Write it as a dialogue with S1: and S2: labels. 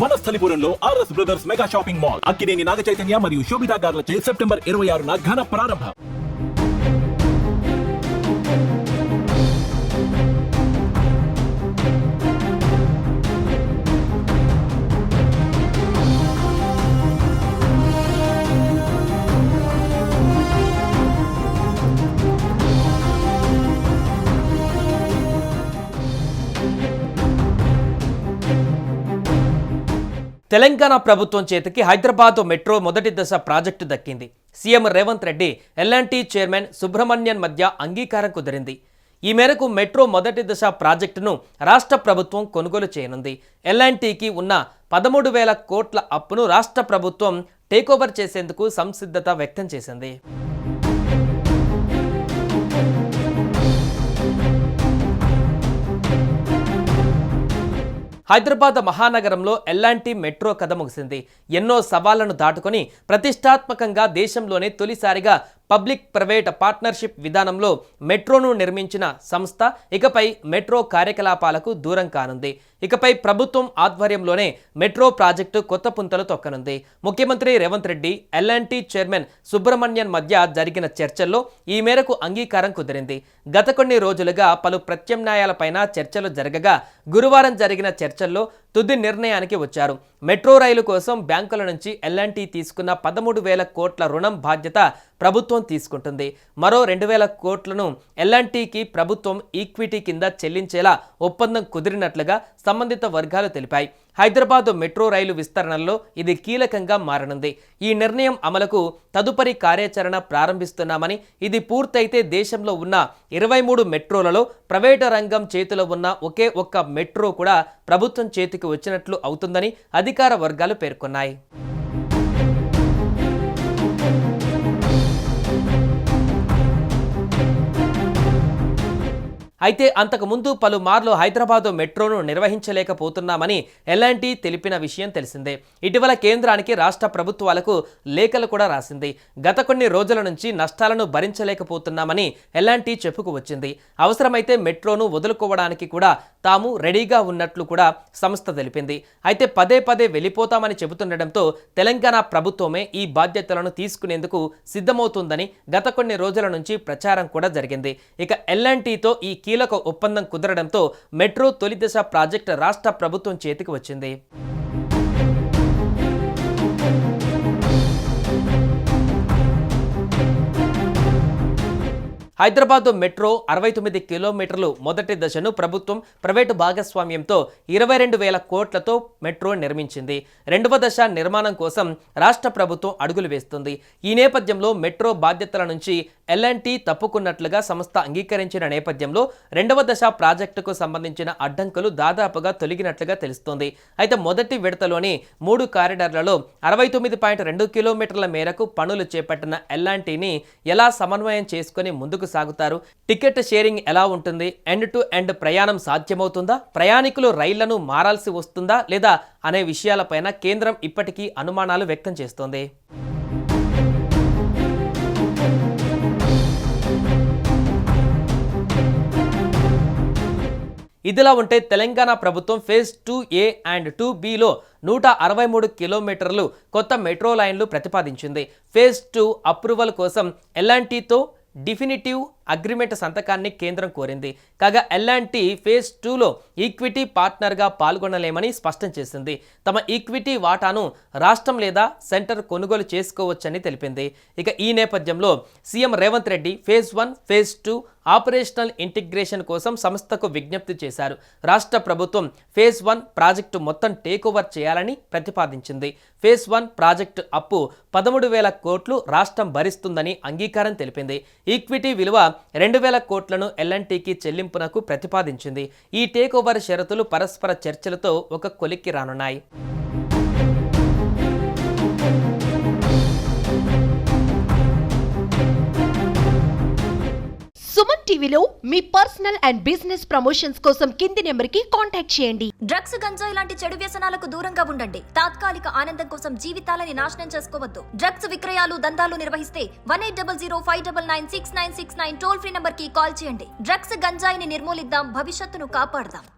S1: వనస్థలిపురంలో R S brothers mega shopping mall Akkineni Naga Chaitanya మరియు Sobhita గార్లచే September 26న ఘన ప్రారంభం.
S2: తెలంగాణ ప్రభుత్వం చేతికి హైదరాబాద్ మెట్రో మొదటి దశ ప్రాజెక్టు దక్కింది. సీఎం రేవంత్ రెడ్డి, ఎల్ఎన్టీ చైర్మన్ సుబ్రహ్మణ్యన్ మధ్య అంగీకారం కుదిరింది. ఈ మేరకు మెట్రో మొదటి దశ ప్రాజెక్టును రాష్ట్ర ప్రభుత్వం కొనుగోలు చేయనుంది. ఎల్ఎన్టీకి ఉన్న 13,000 కోట్ల అప్పును రాష్ట్ర ప్రభుత్వం టేకోవర్ చేసేందుకు సంసిద్ధత వ్యక్తం చేసింది. హైదరాబాద్ మహానగరంలో ఎల్ఎన్టీ మెట్రో కథ ముగిసింది. ఎన్నో సవాళ్లను దాటుకొని ప్రతిష్టాత్మకంగా దేశంలోనే తొలిసారిగా పబ్లిక్ ప్రైవేట్ పార్ట్నర్షిప్ విధానంలో మెట్రోను నిర్మించిన సంస్థ ఇకపై మెట్రో కార్యకలాపాలకు దూరం కానుంది. ఇకపై ప్రభుత్వం ఆధ్వర్యంలోనే మెట్రో ప్రాజెక్టు కొత్త పుంతలు తొక్కనుంది. ముఖ్యమంత్రి రేవంత్ రెడ్డి, ఎల్ఎన్టీ చైర్మన్ సుబ్రహ్మణ్యన్ మధ్య జరిగిన చర్చల్లో ఈ మేరకు అంగీకారం కుదిరింది. గత కొన్ని రోజులుగా పలు ప్రత్యామ్నాయాలపైన చర్చలు జరగగా గురువారం జరిగిన చర్చల్లో తుది నిర్ణయానికి వచ్చారు. మెట్రో రైలు కోసం బ్యాంకుల నుంచి ఎల్ఎన్టీ తీసుకున్న 13,000 కోట్ల రుణం బాధ్యత ప్రభుత్వం తీసుకుంటుంది. మరో 2,000 కోట్లను ఎల్ఎన్టీకి ప్రభుత్వం ఈక్విటీ కింద చెల్లించేలా ఒప్పందం కుదిరినట్లుగా సంబంధిత వర్గాలు తెలిపాయి. హైదరాబాద్ మెట్రో రైలు విస్తరణలో ఇది కీలకంగా మారనుంది. ఈ నిర్ణయం అమలుకు తదుపరి కార్యాచరణ ప్రారంభిస్తున్నామని, ఇది పూర్తయితే దేశంలో ఉన్న 23 మెట్రోలలో ప్రైవేటు రంగం చేతిలో ఉన్న ఒకే ఒక్క మెట్రో కూడా ప్రభుత్వం చేతికి వచ్చినట్లు అవుతుందని అధికార వర్గాలు పేర్కొన్నాయి. అయితే అంతకుముందు పలుమార్లు హైదరాబాద్ మెట్రోను నిర్వహించలేకపోతున్నామని ఎల్ఎన్టీ తెలిపిన విషయం తెలిసిందే. ఇటీవల కేంద్రానికి రాష్ట్ర ప్రభుత్వాలకు లేఖలు కూడా రాసింది. గత కొన్ని రోజుల నుంచి నష్టాలను భరించలేకపోతున్నామని ఎల్ఎన్టీ చెప్పుకు వచ్చింది. అవసరమైతే మెట్రోను వదులుకోవడానికి కూడా తాము రెడీగా ఉన్నట్లు కూడా సంస్థ తెలిపింది. అయితే పదే పదే వెళ్ళిపోతామని చెబుతుండటంతో తెలంగాణ ప్రభుత్వమే ఈ బాధ్యతలను తీసుకునేందుకు సిద్ధమవుతుందని గత కొన్ని రోజుల నుంచి ప్రచారం కూడా జరిగింది. ఇక ఎల్ఎన్టీతో ఈ కీలక ఒప్పందం కుదరడంతో మెట్రో తొలి దశ ప్రాజెక్టు రాష్ట్ర ప్రభుత్వం చేతికి వచ్చింది. హైదరాబాద్ మెట్రో 69 కిలోమీటర్లు మొదటి దశను ప్రభుత్వం ప్రైవేటు భాగస్వామ్యంతో 22,000 కోట్లతో మెట్రో నిర్మించింది. రెండవ దశ నిర్మాణం కోసం రాష్ట్ర ప్రభుత్వం అడుగులు వేస్తుంది. ఈ నేపథ్యంలో మెట్రో బాధ్యతల నుంచి ఎల్ఎన్టీ తప్పుకున్నట్లుగా సంస్థ అంగీకరించిన నేపథ్యంలో రెండవ దశ ప్రాజెక్టుకు సంబంధించిన అడ్డంకులు దాదాపుగా తొలగినట్లుగా తెలుస్తోంది. అయితే మొదటి విడతలోని 3 కారిడార్లలో 69.2 కిలోమీటర్ల మేరకు పనులు చేపట్టిన ఎల్ఎన్టీని ఎలా సమన్వయం చేసుకుని ముందుకు సాగుతారు? టికెట్ షేరింగ్ ఎలా ఉంటుంది? ఎండ్ టు ఎండ్ ప్రయాణం సాధ్యమవుతుందా? ప్రయాణికులు రైళ్లను మారాల్సి వస్తుందా లేదా అనే విషయాలపైన కేంద్రం ఇప్పటికీ అనుమానాలు వ్యక్తం చేస్తోంది. ఇదిలా ఉంటే తెలంగాణ ప్రభుత్వం ఫేజ్ 2A అండ్ 2Bలో 163 కిలోమీటర్లు కొత్త మెట్రో లైన్లు ప్రతిపాదించింది. ఫేజ్ 2 అప్రూవల్ కోసం ఎల్ఎన్టీతో డిఫినిటివ్ అగ్రిమెంట్ సంతకాన్ని కేంద్రం కోరింది. కాగా ఎల్ఎన్టీ ఫేజ్ 2లో ఈక్విటీ పార్ట్నర్గా పాల్గొనలేమని స్పష్టం చేసింది. తమ ఈక్విటీ వాటాను రాష్ట్రం లేదా సెంటర్ కొనుగోలు చేసుకోవచ్చని తెలిపింది. ఇక ఈ నేపథ్యంలో CM Revanth Reddy phase 1, phase 2 operational integration కోసం సంస్థకు విజ్ఞప్తి చేశారు. రాష్ట్ర ప్రభుత్వం ఫేజ్ 1 ప్రాజెక్టు మొత్తం టేకోవర్ చేయాలని ప్రతిపాదించింది. ఫేజ్ 1 ప్రాజెక్టు అప్పు 13,000 కోట్లు రాష్ట్రం భరిస్తుందని అంగీకారం తెలిపింది. ఈక్విటీ విలువ 2,000 కోట్లను ఎల్ఎన్టీకి చెల్లింపునకు ప్రతిపాదించింది. ఈ టేకోవర్ షరతులు పరస్పర చర్చలతో ఒక కొలిక్కి రానున్నాయి.
S3: సుమన్ టీవీలో మీ పర్సనల్ అండ్ బిజినెస్ ప్రమోషన్స్ కోసం కింది నెంబర్కి కాంటాక్ట్ చేయండి.
S4: డ్రగ్స్, గంజాయి లాంటి చెడు వ్యసనాలకు దూరంగా ఉండండి. తాత్కాలిక ఆనందం కోసం జీవితాలని నాశనం చేసుకోవద్దు. డ్రగ్స్ విక్రయాలు, దందాలు నిర్వహిస్తే 180059969969 టోల్ ఫ్రీ నంబర్ కి కాల్ చేయండి. డ్రగ్స్, గంజాయిని నిర్మూలిద్దాం, భవిష్యత్తును కాపాడదాం.